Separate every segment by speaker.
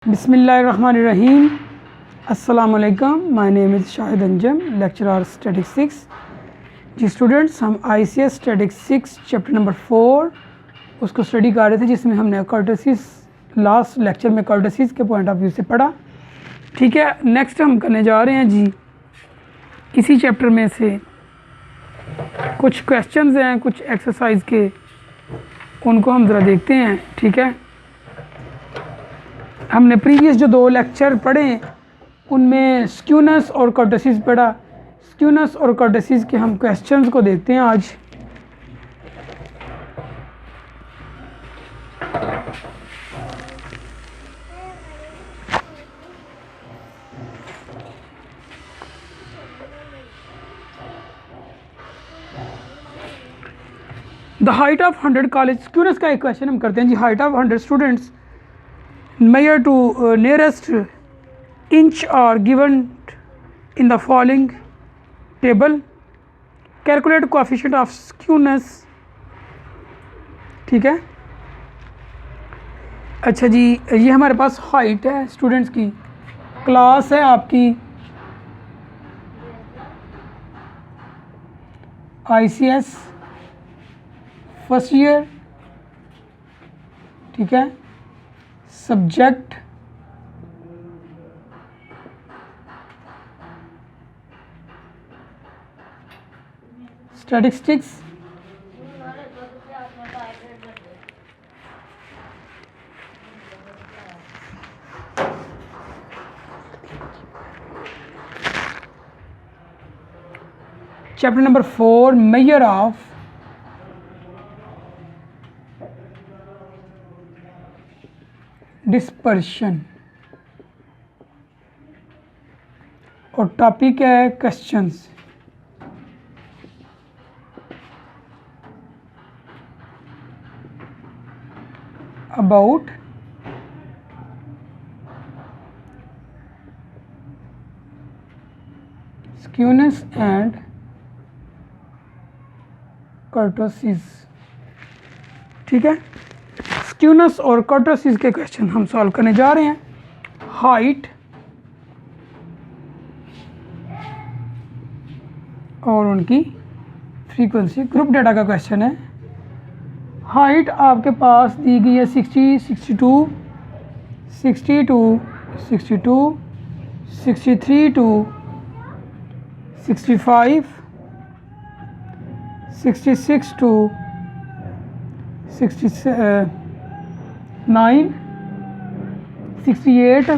Speaker 1: बिस्मिल्लाहिर्रहमानिर्रहीम। अस्सलाम वालेकुम। My name is Shahid Anjum, lecturer statistics 6। जी स्टूडेंट्स, हम ICS स्टैटिक्स 6 चैप्टर नंबर 4 उसको स्टडी कर रहे थे, जिसमें हमने कर्टसीज लास्ट लेक्चर में कर्टसीज के पॉइंट ऑफ व्यू से पढ़ा। ठीक है, नेक्स्ट हम करने जा रहे हैं जी इसी चैप्टर में से कुछ क्वेश्चंस हैं, कुछ एक्सरसाइज के, उनको हम ज़रा देखते हैं। ठीक है, हमने प्रीवियस जो 2 लेक्चर पढ़े उनमें स्क्यूनेस और कर्टसीज पढ़ा। स्क्यूनेस और कर्टसीज के हम क्वेश्चंस को देखते हैं आज। The height of 100 college, skewness का एक क्वेश्चन हम करते हैं जी। Height of 100 students measure to nearest inch are given in the following table. Calculate coefficient of skewness। ठीक है, अच्छा जी, ये हमारे पास हाइट है स्टूडेंट्स की, क्लास है आपकी ICS फर्स्ट ईयर। ठीक है, subject statistics. Chapter number 4 measure of dispersion और टॉपिक है questions. About skewness and kurtosis. ठीक है, स्क्यूनेस और कर्टसीज के क्वेश्चन हम सॉल्व करने जा रहे हैं। हाइट और उनकी फ्रीक्वेंसी, ग्रुप डेटा का क्वेश्चन है। हाइट आपके पास दी गई है 60, 62, 62, 62, 63 to 65, 66 to 69, 68,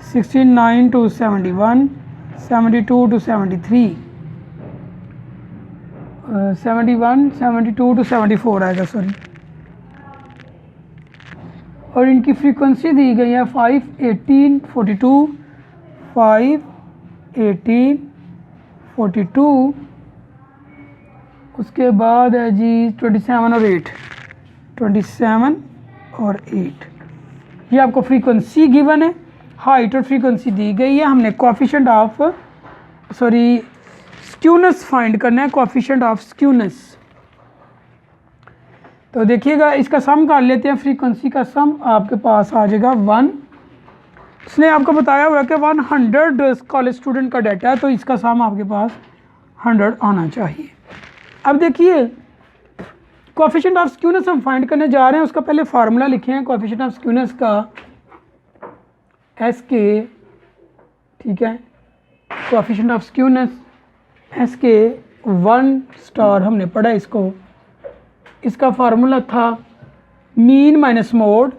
Speaker 1: 69 to 71, 72 to 73, 71, 72 to 74 आएगा, सॉरी। और इनकी फ्रीक्वेंसी दी गई है 5, 18, 42, 5, 18, 42। उसके बाद है जी 27 और 8, 27 और 8। ये आपको फ्रीक्वेंसी गिवन है, हाइट और फ्रीक्वेंसी दी गई है। हमने कोएफिशिएंट ऑफ स्क्यूनेस फाइंड करना है, कोएफिशिएंट ऑफ स्क्यूनेस। तो देखिएगा, इसका सम कर लेते हैं। फ्रीक्वेंसी का सम आपके पास आ जाएगा 1। इसने आपको बताया हुआ है कि 100 कॉलेज स्टूडेंट का डाटा है, तो इसका सम आपके पास 100 आना चाहिए। अब देखिए, कोएफिशिएंट ऑफ स्क्यूनेस हम फाइंड करने जा रहे हैं। उसका पहले फार्मूला लिखे हैं कोएफिशिएंट ऑफ स्क्यूनेस का, SK। ठीक है, coefficient of skewness SK 1 star हमने पढ़ा इसको। इसका फार्मूला था mean minus mode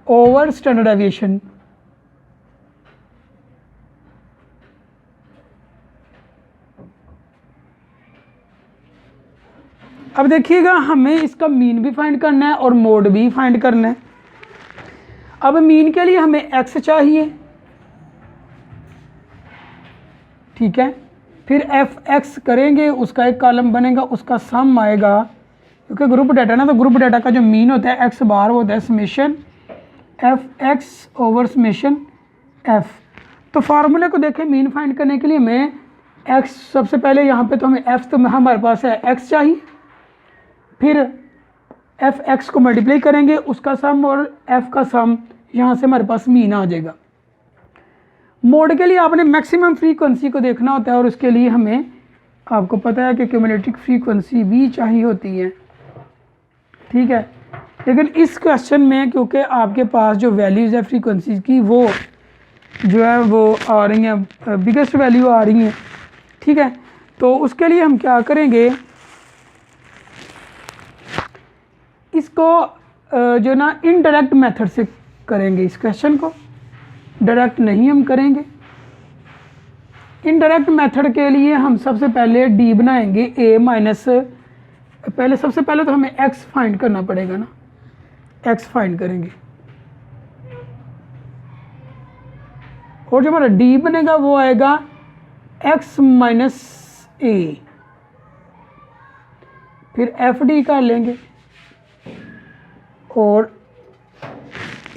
Speaker 1: over standard deviation. अब देखिएगा, हमें इसका मीन भी फाइंड करना है और मोड भी फाइंड करना है। अब मीन के लिए हमें x चाहिए। ठीक है, फिर fx करेंगे, उसका एक कॉलम बनेगा, उसका सम आएगा, क्योंकि ग्रुप डाटा ना, तो ग्रुप डाटा का जो मीन होता है x बार होता है summation fx over summation f। तो फार्मूले को देखें, मीन फाइंड करने के लिए हमें x सबसे पहले यहाँ पे तो हमें f तो हमारे पास है x चाहिए, फिर एफ एक्स को मल्टीप्लाई करेंगे, उसका सम और एफ का सम, यहाँ से हमारे पास मीन आ जाएगा। मोड के लिए आपने मैक्सिमम फ्रीक्वेंसी को देखना होता है और उसके लिए हमें, आपको पता है कि क्यूमुलेटिव फ्रीक्वेंसी भी चाहिए होती है, ठीक है। लेकिन इस क्वेश्चन में क्योंकि आपके पास जो वैल्यूज़ है फ्रीक्वेंसी की वो जो है वो आ रही हैं, बिगेस्ट वैल्यू आ रही हैं, ठीक है। तो उसके लिए हम क्या करेंगे, इसको जो ना इनडायरेक्ट मेथड से करेंगे, इस क्वेश्चन को डायरेक्ट नहीं हम करेंगे। इनडायरेक्ट मेथड के लिए हम सबसे पहले डी बनाएंगे ए माइनस, पहले सबसे पहले तो हमें एक्स फाइंड करना पड़ेगा ना, एक्स फाइंड करेंगे और जो हमारा डी बनेगा वो आएगा एक्स माइनस ए, फिर एफ डी कर लेंगे और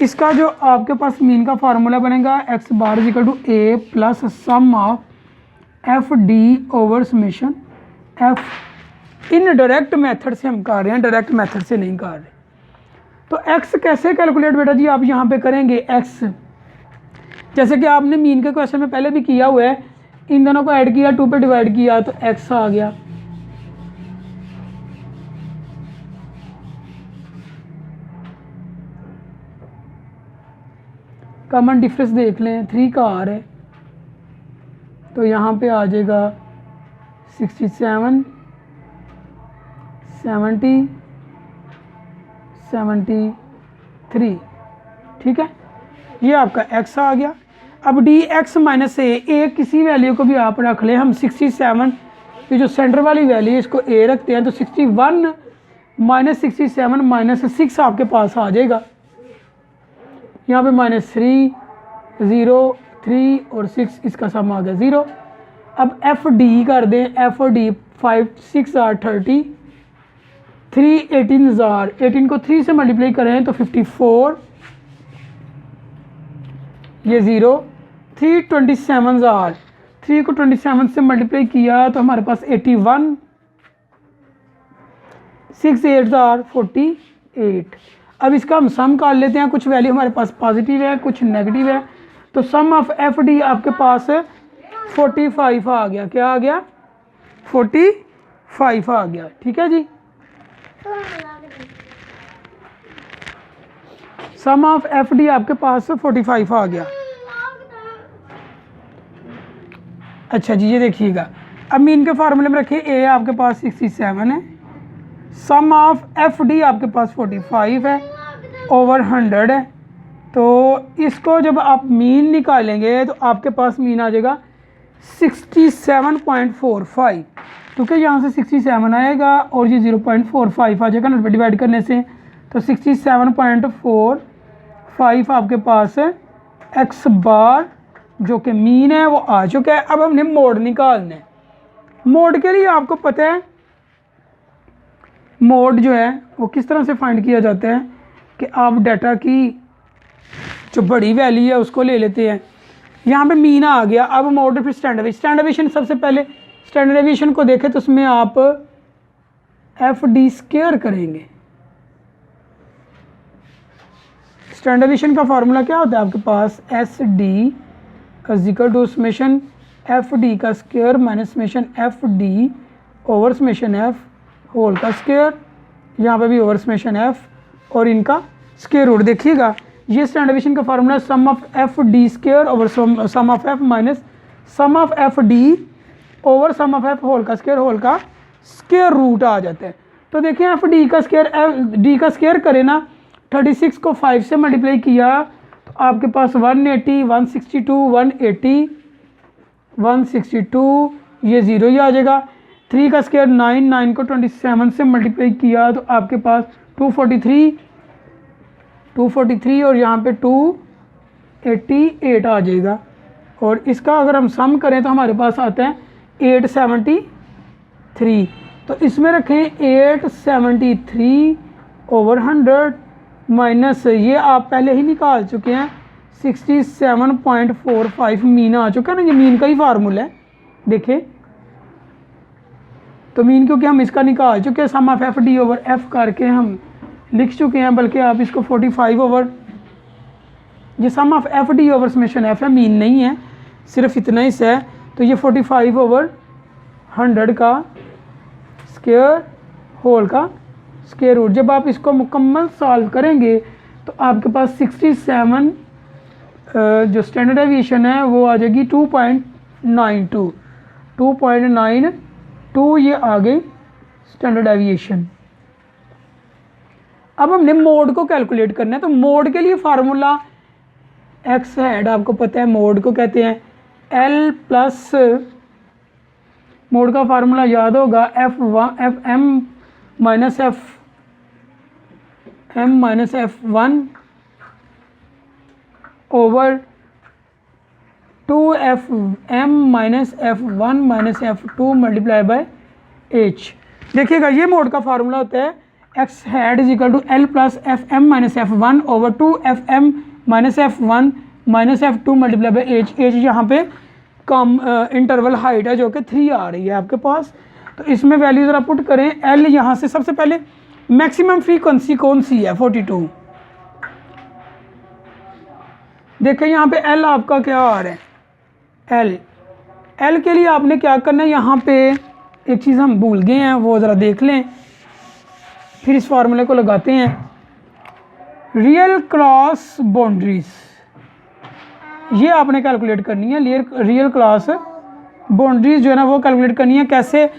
Speaker 1: इसका जो आपके पास मीन का फार्मूला बनेगा x bar is equal to a plus sum of F D over summation f. In direct method से हम कर रहे हैं, डायरेक्ट मेथड से नहीं कर रहे। तो एक्स कैसे कैलकुलेट बेटा जी, आप यहाँ पे करेंगे एक्स, जैसे कि आपने मीन के क्वेश्चन में पहले भी किया हुआ है, इन दोनों को ऐड किया, 2 पे डिवाइड किया तो एक्स आ गया। कॉमन डिफरेंस देख लें, 3 का आर है तो यहाँ पे आ जाएगा 67, 70, 73, ठीक है। ये आपका x आ गया। अब डी एक्स माइनस ए किसी वैल्यू को भी आप रख लें, हम 67 ये जो सेंटर वाली वैल्यू है इसको a रखते हैं तो 61 माइनस 67 माइनस 6 आपके पास आ जाएगा। यहाँ पे -3, 0, 3 और 6, इसका सम आ गया 0। अब एफ डी कर दें, एफ डी 5, 6 आर 30, 3 18 जार, 18 को 3 से मल्टीप्लाई करें तो 54, ये 0, 3 27 जार, 3 को 27 से मल्टीप्लाई किया तो हमारे पास 81, 6 8 जार 48। अब इसका हम सम कर लेते हैं, कुछ वैल्यू हमारे पास पॉजिटिव है कुछ नेगेटिव है, तो सम ऑफ एफ डी आपके पास 45 आ गया। क्या आ गया? 45 आ गया, ठीक है जी। सम ऑफ एफ डी आपके पास 45 आ गया। अच्छा जी, ये देखिएगा, अब मीन के फार्मूले में रखिए, ए आपके पास 67 है, सम ऑफ एफ डी आपके पास 45 है ओवर 100 है। तो इसको जब आप मीन निकालेंगे तो आपके पास मीन आ जाएगा 67.45, क्योंकि यहाँ से 67 आएगा और ये 0.45 आ जाएगा 100 पे डिवाइड करने से, तो 67.45 आपके पास है एक्स बार जो कि मीन है वो आ चुका है। अब हमने मोड निकालना है। मोड के लिए आपको पता है मोड जो है वो किस तरह से फाइंड किया जाता है कि आप डाटा की जो बड़ी वैल्यू है उसको ले लेते हैं। यहाँ पे मीन आ गया, अब मोड फिर स्टैंडर्ड डेविएशन। सबसे पहले स्टैंडर्ड डेविएशन को देखें तो उसमें आप एफ डी स्क्वायर करेंगे। स्टैंडर्ड डेविएशन का फार्मूला क्या होता है आपके पास? S D equal to summation F D का square minus summation F D over summation F whole का स्क्वायर, यहाँ पे भी ओवर समेशन एफ और इनका स्क्वायर रूट। देखिएगा ये स्टैंडर्ड डेविएशन का formula sum of F D square over sum of f minus sum of F D over sum of f whole का स्क्वायर रूट आ जाता है। तो देखें एफ डी का स्क्वायर, एफ डी का स्क्वायर करें ना, 36 को 5 से मल्टीप्लाई किया तो आपके पास 180, 162, 180, 162, ये 0 ही आ जाएगा। 3 का स्क्वायर 9, 9 को 27 से मल्टीप्लाई किया तो आपके पास 243 और यहाँ पे 288 आ जाएगा। और इसका अगर हम सम करें तो हमारे पास आता है 873। तो इसमें रखें 873 ओवर 100 माइनस ये आप पहले ही निकाल चुके हैं 67.45 मीन आ चुका है ना, ये मीन का ही फार्मूला है। देखें तो मीन क्योंकि हम इसका निकाल चुके हैं, sum of F D over F करके हम लिख चुके हैं, बल्कि आप इसको 45 ओवर, ये sum of F D over summation F है, मीन नहीं है, सिर्फ इतना ही है। तो ये 45 ओवर 100 का स्क्वायर होल का स्क्वायर रूट। जब आप इसको मुकम्मल सॉल्व करेंगे तो आपके पास 67 जो स्टैंडर्ड एविएशन है वो आ जाएगी 2.92 ये आ गई स्टैंडर्ड एविएशन। अब हमने मोड को कैलकुलेट करना है, तो मोड के लिए फार्मूला एक्स हेड आपको पता है, मोड को कहते हैं एल प्लस, मोड का फार्मूला याद होगा f m minus f one over 2fm minus f1 minus f2 multiply by h। देखिएगा ये मोड का फार्मूला होता है x hat is equal to l plus f m minus f1 over 2fm minus f1 minus f2 multiply by h। h यहाँ पे कम interval height है जो कि 3 आ रही है आपके पास। तो इसमें वैल्यू ज़रा पुट करें। एल यहाँ से सबसे पहले मैक्सिमम फ्रीक्वेंसी कौन सी है 42। देखें यहाँ पे एल आपका क्या आ रहा है, एल के लिए आपने क्या करना है, यहाँ पे एक चीज़ हम भूल गए हैं वो ज़रा देख लें, फिर इस फार्मूले को लगाते हैं। रियल क्रॉस बाउंड्रीज ये आपने कैलकुलेट करनी है। रियल क्लास बाउंड्रीज जो है ना वो कैलकुलेट करनी है। कैसे,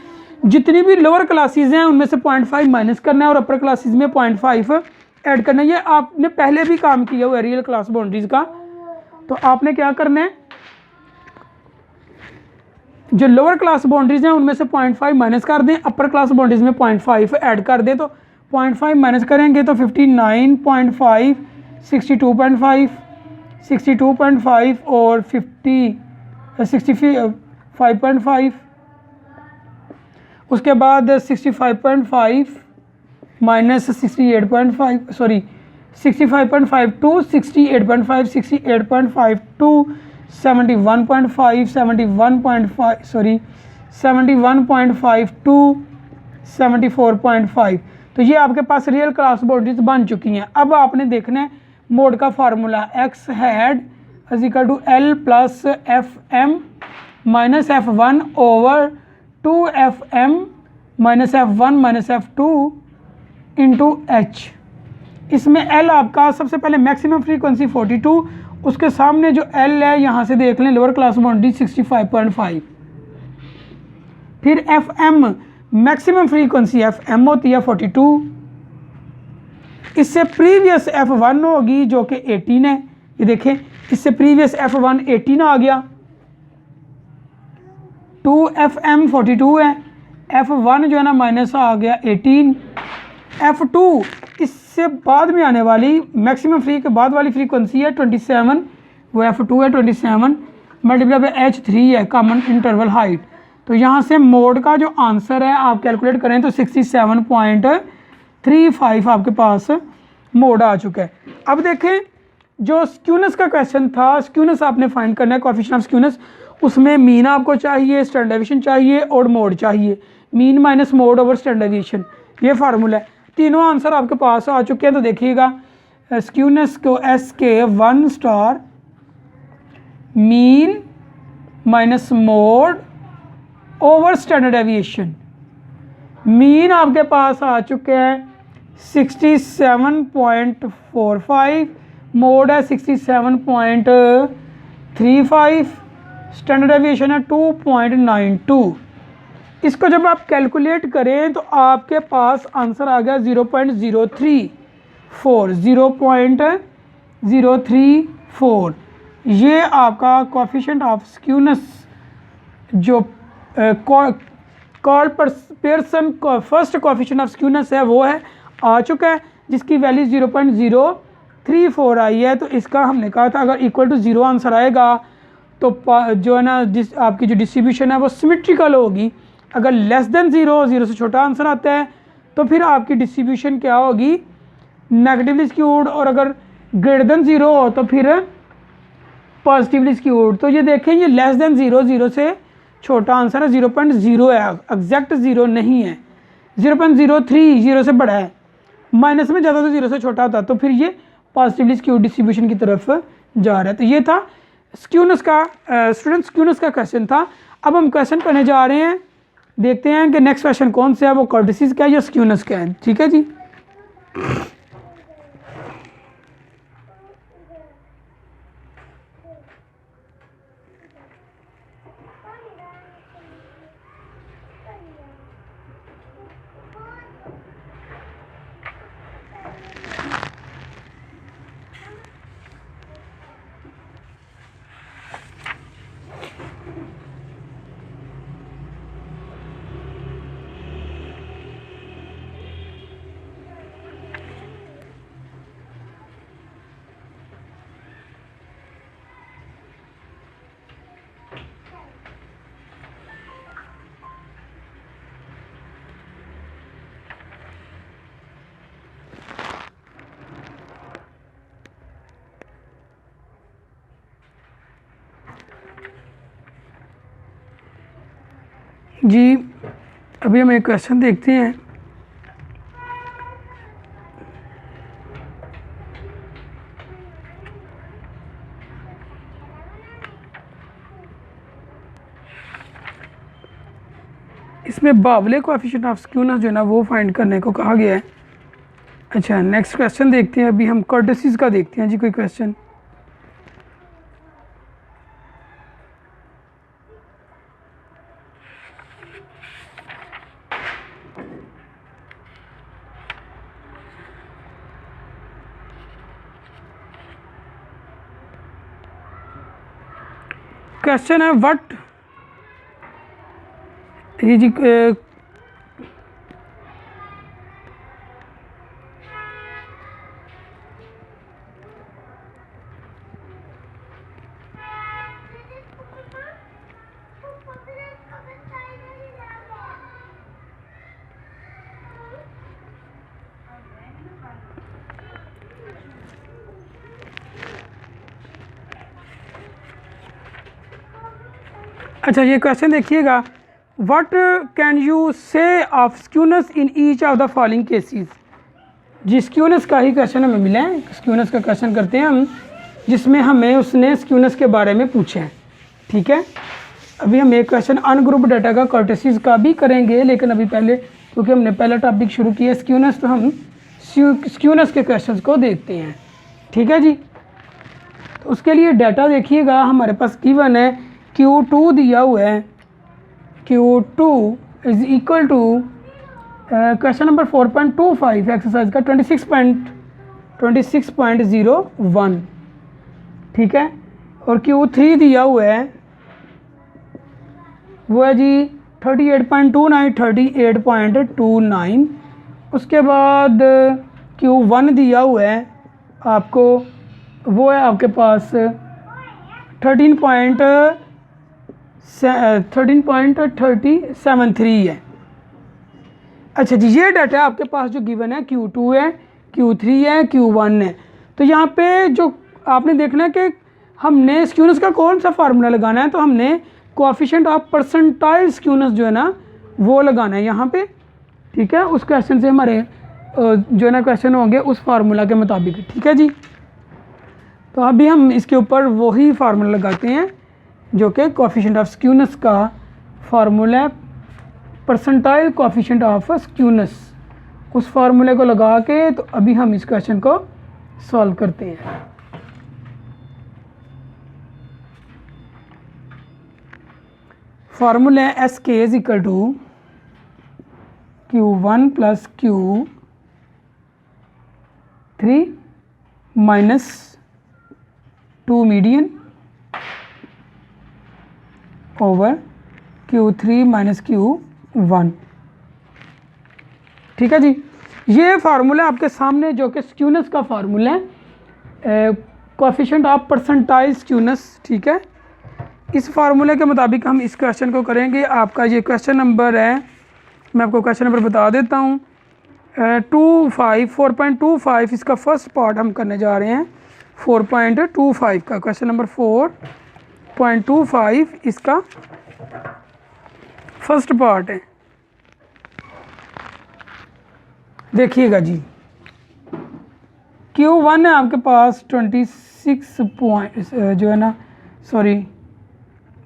Speaker 1: जितनी भी लोअर क्लासेस हैं उनमें से 0.5 माइनस करना है और अपर क्लासेस में 0.5 ऐड करना है। ये आपने पहले भी काम किया हुआ है रियल क्लास बाउंड्रीज का। तो आपने क्या करना है, जो लोअर क्लास बाउंड्रीज हैं उनमें से 0.5 माइनस कर दें, अपर क्लास बाउंड्रीज में 0.5 ऐड कर दें। तो 0.5 माइनस करेंगे तो 59.5, 62.5, 62.5 और 65.5, उसके बाद 65.5 minus 68.5, sorry 65.5 to 68.5, 68.5 to 71.5, 71.5 sorry 71.5 to 74.5। तो ये आपके पास रियल क्लास बाउंड्रीज बन चुकी हैं। अब आपने देखना है मोड का formula x hat is equal to l plus f m minus f one over 2fm minus f1 minus f2 into h. इसमें L आपका सबसे पहले मैक्सिमम फ्रीक्वेंसी 42, उसके सामने जो L है यहाँ से देख लें लोअर क्लास बाउंड्री 65.5। फिर FM मैक्सिमम फ्रीक्वेंसी FM होती है 42, इससे प्रीवियस F1 होगी जो कि 18 है। ये देखें इससे प्रीवियस F1 18 आ गया, 2fm 42 है, f1 जो है ना माइनस आ गया 18, f2 इससे बाद में आने वाली मैक्सिमम फ्री के बाद वाली फ्रीक्वेंसी है 27, वो f2 है 27 मल्टीप्लाई बाय h3 है कॉमन इंटरवल हाइट। तो यहाँ से मोड का जो आंसर है आप कैलकुलेट करें तो 67.35 आपके पास मोड आ चुका है। अब देखें जो स्क्यूनेस का क्वेश्चन था, स्क्यूनेस आपने फाइंड करना है, कोएफिशिएंट ऑफ स्क्यूनेस। उसमें मीन आपको चाहिए, स्टैंडर्ड डेविएशन चाहिए और मोड चाहिए। Mean minus mode over standard deviation ये फार्मूला है। तीनों आंसर आपके पास आ चुके हैं। तो देखिएगा स्क्यूनेस को एस के 1 star mean minus mode over standard deviation. Mean आपके पास आ चुके हैं 67.45, मोड है 67.35, स्टैंडर्ड डेविएशन है 2.92। इसको जब आप कैलकुलेट करें तो आपके पास आंसर आ गया 0.034। ये आपका कोएफिशिएंट ऑफ स्क्यूनेस जो कॉल पर Pearson first coefficient of skewness है वो है आ चुका है, जिसकी वैल्यू 0.034 आई है। तो इसका हमने कहा था अगर इक्वल टू 0 आंसर आएगा तो जो है ना आपकी जो डिस्ट्रीब्यूशन है वो सिमेट्रिकल होगी। अगर लेस देन 0 से छोटा आंसर आता है तो फिर आपकी डिस्ट्रीब्यूशन क्या होगी, नेगेटिवली स्क्यूड, और अगर ग्रेटर देन 0 हो तो फिर पॉजिटिवली स्क्यूड। तो ये देखें ये लेस देन 0 से छोटा आंसर है, 0.0 है, एग्जैक्ट 0 नहीं है, 0.03 0 से बड़ा है। माइनस में ज़्यादा तो 0 से छोटा होता है, तो फिर ये पॉजिटिवली स्क्यूड डिस्ट्रीब्यूशन की तरफ जा रहा है। तो ये था स्क्यूनेस का स्टूडेंट स्क्यूनेस का क्वेश्चन था। अब हम क्वेश्चन करने जा रहे हैं, देखते हैं कि नेक्स्ट क्वेश्चन कौन सा है, वो कर्टिसिस का है या स्क्यूनेस का है। ठीक है जी। जी अभी हम एक क्वेश्चन देखते हैं। इसमें बावले कोएफिशिएंट ऑफ स्क्यूनेस जो है ना वो फाइंड करने को कहा गया है। अच्छा नेक्स्ट क्वेश्चन देखते हैं। अभी हम कर्टिसिस का देखते हैं जी कोई क्वेश्चन। क्वेश्चन है व्हाट ये जी अच्छा ये क्वेश्चन देखिएगा, what can you say of skewness in each of the following cases. जी स्क्यूनेस का ही क्वेश्चन हमें मिला है। स्क्यूनेस का क्वेश्चन करते हैं हम, जिसमें हमें उसने स्क्यूनेस के बारे में पूछे हैं। ठीक है, अभी हम एक क्वेश्चन अनग्रुप डाटा का कर्टिसिस का भी करेंगे, लेकिन अभी पहले क्योंकि हमने पहला टॉपिक शुरू किया स्क्यूनेस, तो हम स्क्यूनेस के क्वेश्चन को देखते हैं। ठीक है जी, तो उसके लिए डाटा देखिएगा हमारे पास गिवन है Q2 दिया हुआ है। Q2 is equal to question number 4.25 exercise का 26.01। ठीक है, और Q3 दिया हुआ है वो है जी 38.29। उसके बाद Q1 दिया हुआ है आपको, वो है आपके पास 13.3073 है। अच्छा जी, ये डाटा आपके पास जो गिवन है Q2 है, Q3 है, Q1 है। तो यहाँ पे जो आपने देखना है कि हमने स्क्यूनेस का कौन सा फार्मूला लगाना है, तो हमने कोएफिशिएंट ऑफ परसेंटाइल स्क्यूनेस जो है ना वो लगाना है यहाँ पे। ठीक है, उस क्वेश्चन से हमारे जो है ना क्वेश्चन होंगे उस फार्मूला के मुताबिक। ठीक है जी, तो अभी हम इसके ऊपर वही फार्मूला लगाते हैं जो कि कोएफिशिएंट ऑफ स्क्यूनेस का फार्मूला है, परसेंटाइल कोएफिशिएंट ऑफ स्क्यूनेस। उस फार्मूले को लगा के तो अभी हम इस क्वेश्चन को सॉल्व करते हैं। फार्मूला है SK is equal to Q1 plus Q3 minus 2 median over Q3 minus Q1। ठीक है जी, ये फार्मूला आपके सामने जो कि स्क्यूनेस का फार्मूला है, कोएफिशिएंट ऑफ परसेंटाइल स्क्यूनेस। ठीक है, इस फार्मूले के मुताबिक हम इस क्वेश्चन को करेंगे। आपका ये क्वेश्चन नंबर है, मैं आपको क्वेश्चन नंबर बता देता हूँ, 4.25 इसका फर्स्ट पार्ट हम करने जा रहे हैं। 4.25 का क्वेश्चन नंबर 4.25 इसका फर्स्ट पार्ट है। देखिएगा जी, Q1 है आपके पास 26 पॉइंट जो है ना, सॉरी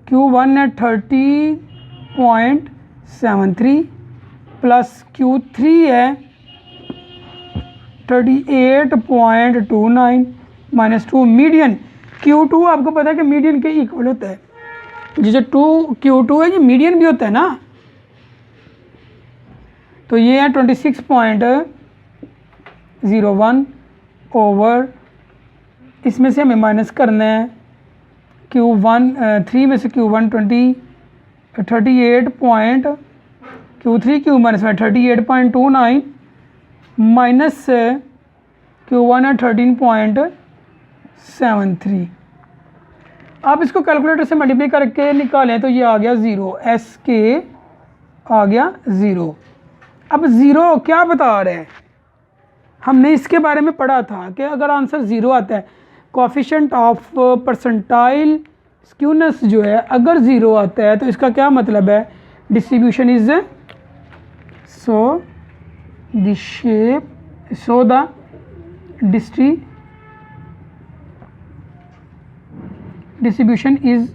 Speaker 1: Q1 है 30.73 प्लस Q3 है 38.29 माइनस 2 मीडियन। Q2 आपको पता है कि मीडियन के इक्वल होता है, जो Q2 है ये मीडियन भी होता है ना। तो ये है 26.01 ओवर, इसमें से हमें माइनस करना है Q1 3 में से Q1 38 point, Q3 Q minus में 38.29 माइनस Q1 है 13.73। आप इसको कैलकुलेटर से मल्टीप्लाई करके निकालें तो ये आ गया 0, एस के आ गया 0। अब 0 क्या बता रहे हैं, हमने इसके बारे में पढ़ा था कि अगर आंसर 0 आता है, कोएफिशिएंट ऑफ परसेंटाइल स्क्यूनेस जो है अगर 0 आता है तो इसका क्या मतलब है, distribution is so the shape so the distribution is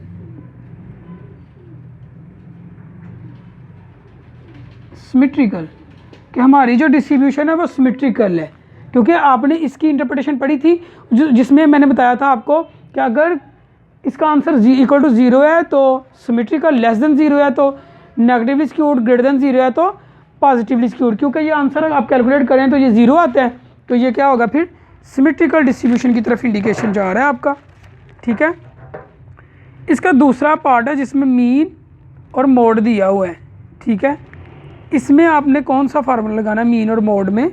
Speaker 1: symmetrical, कि हमारी जो डिस्ट्रीब्यूशन है वो सिमेट्रिकल है। क्योंकि आपने इसकी इंटरप्रिटेशन पढ़ी थी जिसमें मैंने बताया था आपको कि अगर इसका आंसर इक्वल टू 0 है तो सिमेट्रिकल, लेस देन 0 है तो नेगेटिवली स्क्यूड, ग्रेटर देन 0 है तो पॉजिटिवली स्क्यूड। क्योंकि ये आंसर आप कैलकुलेट करें तो ये 0 आता है, तो ये क्या होगा फिर सिमेट्रिकल डिस्ट्रीब्यूशन की तरफ इंडिकेशन जा रहा है आपका। ठीक है, इसका दूसरा पार्ट है जिसमें मीन और मोड दिया हुआ है। ठीक है, इसमें आपने कौन सा फार्मूला लगाना है मीन और मोड में,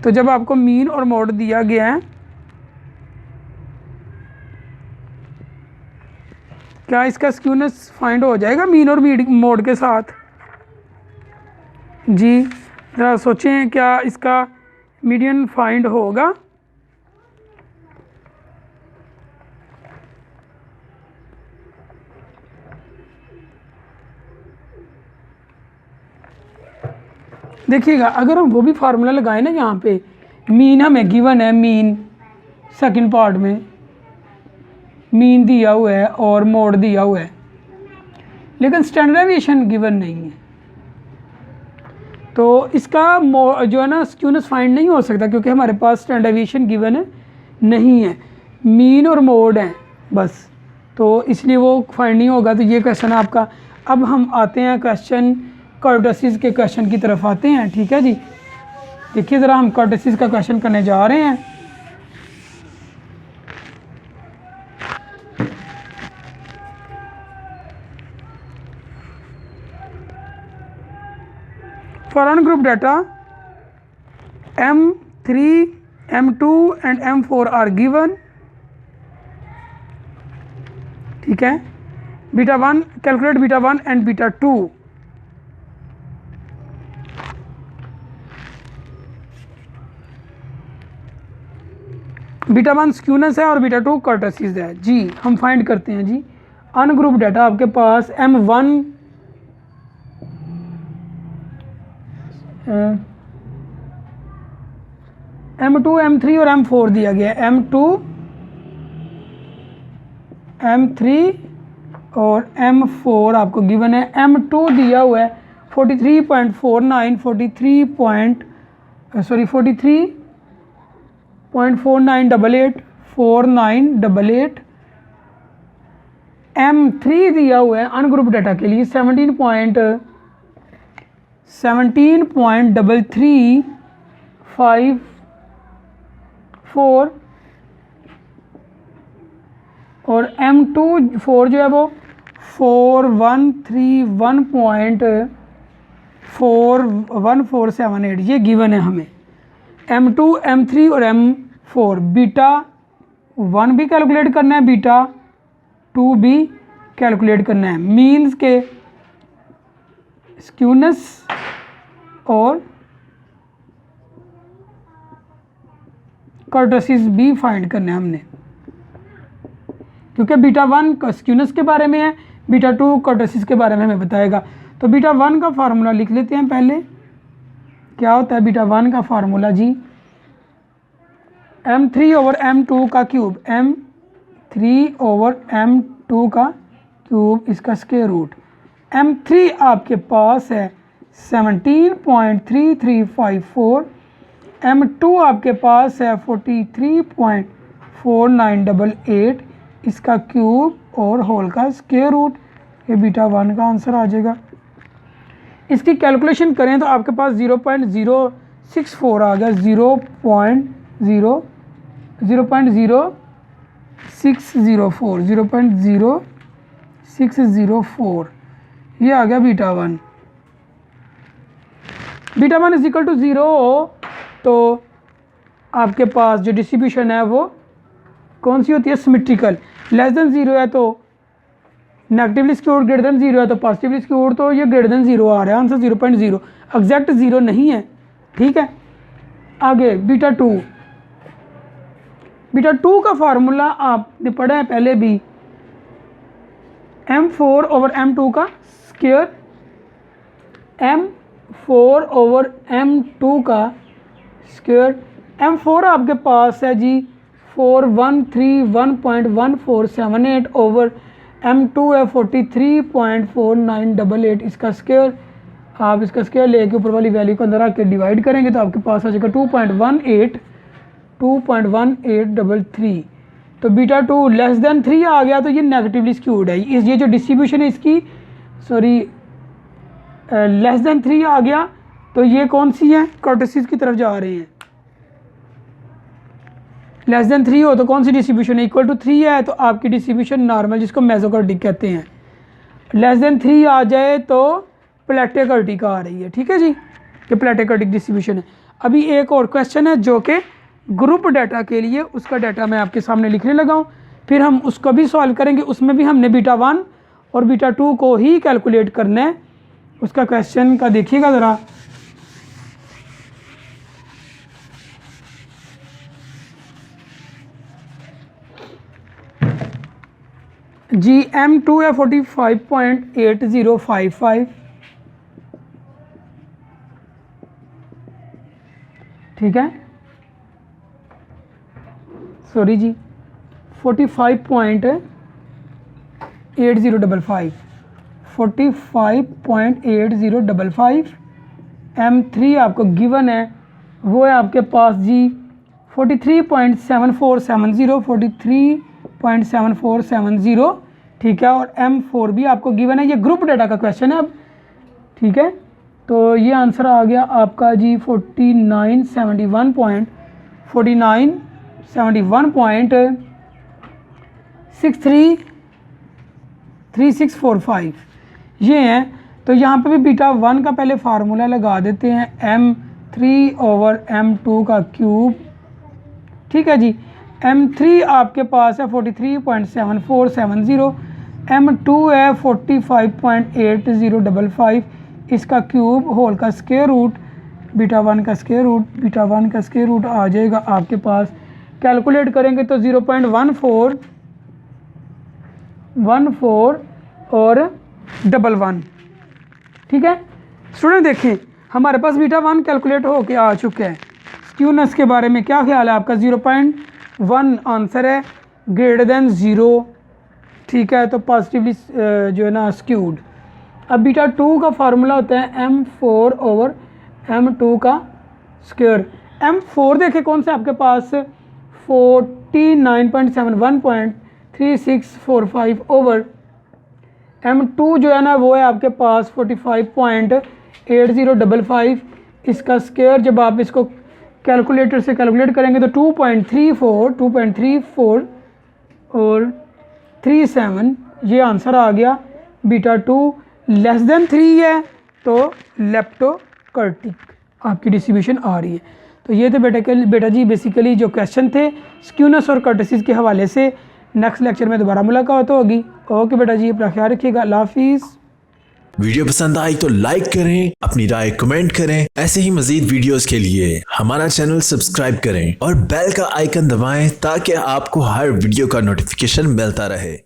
Speaker 1: तो जब आपको मीन और मोड दिया गया है, क्या इसका स्क्यूनेस फाइंड हो जाएगा मीन और मोड के साथ? जी ज़रा सोचें, क्या इसका मीडियन फाइंड होगा? देखिएगा, अगर हम वो भी फार्मूला लगाएं ना, यहाँ पे मीन हमें गिवन है, मीन सेकंड पार्ट में मीन दिया हुआ है और मोड दिया हुआ है, लेकिन स्टैंडर्ड डेविएशन गिवन नहीं है, तो इसका जो है ना स्क्यूनेस फाइंड नहीं हो सकता क्योंकि हमारे पास स्टैंडर्ड डेविएशन गिवन है नहीं है, मीन और मोड है बस, तो इसलिए वो फाइंड नहीं होगा। तो ये क्वेश्चन है आपका। अब हम आते हैं क्वेश्चन कर्टसिस के क्वेश्चन की तरफ आते हैं। ठीक है जी, देखिए ज़रा हम कर्टसिस का क्वेश्चन करने जा रहे हैं। For ungroup data M3, M2 and M4 are given। ठीक है, beta 1 calculate beta 1 and beta 2। Beta 1 skewness है और बीटा 2 कर्टसिस है। जी हम फाइंड करते हैं जी। अनग्रुप डाटा आपके पास M1 M2 M3 और M4 दिया गया है। M2 M3 और M4 आपको गिवन है। M2 दिया हुआ है 43.49 43.4988 4988। M3 दिया हुआ है अनग्रुप डाटा के लिए 17.354 और M2 जो है वो 4131.41478 ये गिवन है हमें। M2 M3 और M4 बीटा 1 भी कैलकुलेट करना है, बीटा 2 भी कैलकुलेट करना है। मीन्स के स्क्यूनेस और कर्टसिस भी फाइंड करना है हमने, क्योंकि बीटा 1 स्क्यूनेस के बारे में है, बीटा 2 कर्टसिस के बारे में हमें बताएगा। तो बीटा 1 का फार्मूला लिख लेते हैं पहले। क्या होता है बीटा 1 का फार्मूला जी? m3/m2 का क्यूब, m3/m2 का क्यूब इसका स्क्वायर रूट। m3 आपके पास है 17.3354, m2 आपके पास है 43.4988, इसका क्यूब और होल का स्क्वायर रूट। ये बीटा 1 का आंसर आ जाएगा। इसकी कैलकुलेशन करें तो आपके पास 0.064 आ गया, 0.0604 ये आ गया beta 1। Beta 1 is equal to 0 हो तो आपके पास जो डिस्ट्रीब्यूशन है वो कौन सी होती है, सिमेट्रिकल। लेस देन 0 है तो नेगेटिवली स्क्यूड, ग्रेटर देन 0 है तो पॉजिटिवली स्क्यूड, तो ये ग्रेटर देन 0 आ रहा है आंसर 0.0, एग्जैक्ट 0 नहीं है। ठीक है, आगे बीटा 2। बीटा 2 का फार्मूला आपने पढ़ा है पहले भी, m4/m2 का स्क्वायर, m4/m2 का स्क्वायर। m4 आपके पास है जी 4131.1478 ओवर m2 है 43.4988, इसका स्क्वायर। आप इसका स्क्वायर लेके ऊपर वाली वैल्यू को अंदर आके डिवाइड करेंगे तो आपके पास आ जाएगा 2.1833। तो बीटा 2 लेस देन 3 आ गया तो ये नेगेटिवली स्क्यूड है। ये जो डिस्ट्रीब्यूशन है इसकी, सॉरी, लेस देन 3 आ गया तो ये कौन सी है, कर्टेसिस की तरफ जा रहे हैं। लेस देन 3 हो तो कौन सी डिस्ट्रीब्यूशन है, इक्वल टू 3 है तो आपकी डिस्ट्रीब्यूशन नॉर्मल, जिसको मेसोकार्टिक कहते हैं। लेस देन 3 आ जाए तो प्लेटेकार्टिक आ रही है। ठीक है जी, ये प्लेटेकार्टिक डिस्ट्रीब्यूशन है। अभी एक और क्वेश्चन है जो कि ग्रुप डाटा के लिए, उसका डाटा मैं आपके सामने लिखने लगा हूँ, फिर हम उसको भी सॉल्व करेंगे। उसमें भी हमने बीटा 1 और बीटा 2 को ही कैलकुलेट करना है। उसका क्वेश्चन का देखिएगा ज़रा। जी m2 है 45.8055, ठीक है, सॉरी जी 45.8055, 45.8055। m3 आपको गिवन है वो है आपके पास जी 43.7470, 43.7470, ठीक है। और m4 भी आपको गिवन है, ये ग्रुप डाटा का क्वेश्चन है अब। ठीक है, तो ये आंसर आ गया आपका जी 4971.3645 ये हैं। तो यहाँ पे भी बीटा 1 का पहले फार्मूला लगा देते हैं, m3/m2 का क्यूब। ठीक है जी, m3 आपके पास है 43.7470, m2 है 45.8055, इसका क्यूब होल का स्क्वायर रूट, बीटा 1 का स्क्वायर रूट। बीटा 1 का स्क्वायर रूट आ जाएगा आपके पास, कैलकुलेट करेंगे तो 0.14 और 11। ठीक है स्टूडेंट, देखें हमारे पास बीटा 1 कैलकुलेट हो के आ चुका है। स्क्यूनेस के बारे में क्या ख्याल है आपका, 0.1 आंसर है, ग्रेटर देन 0, ठीक है, तो पॉजिटिवली जो है ना स्क्यूड। अब बीटा 2 का फार्मूला होता है m4/m2 का स्क्वायर। m4 देखें कौन सा आपके पास 49.71.3645 ओवर m2 जो है ना वो है आपके पास 45.8055, इसका स्क्वायर। जब आप इसको कैलकुलेटर से कैलकुलेट करेंगे तो 2.34 और 37 ये आंसर आ गया। बीटा 2 लेस देन 3 है तो लेप्टोकर्टिक आपकी डिस्ट्रीब्यूशन आ रही है। तो ये थे बेटा जी बेसिकली जो क्वेश्चन थे स्क्यूनेस और कर्टेसिस के हवाले से। नेक्स्ट लेक्चर में दोबारा मुलाकात होगी। ओके बेटा जी, अपना ख्याल रखिएगा, अल्लाह हाफिज़।
Speaker 2: वीडियो पसंद आई तो लाइक करें, अपनी राय कमेंट करें। ऐसे ही मजीद वीडियोस के लिए हमारा चैनल सब्सक्राइब करें और बेल का आइकन दबाएं ताकि आपको हर वीडियो का नोटिफिकेशन मिलता रहे।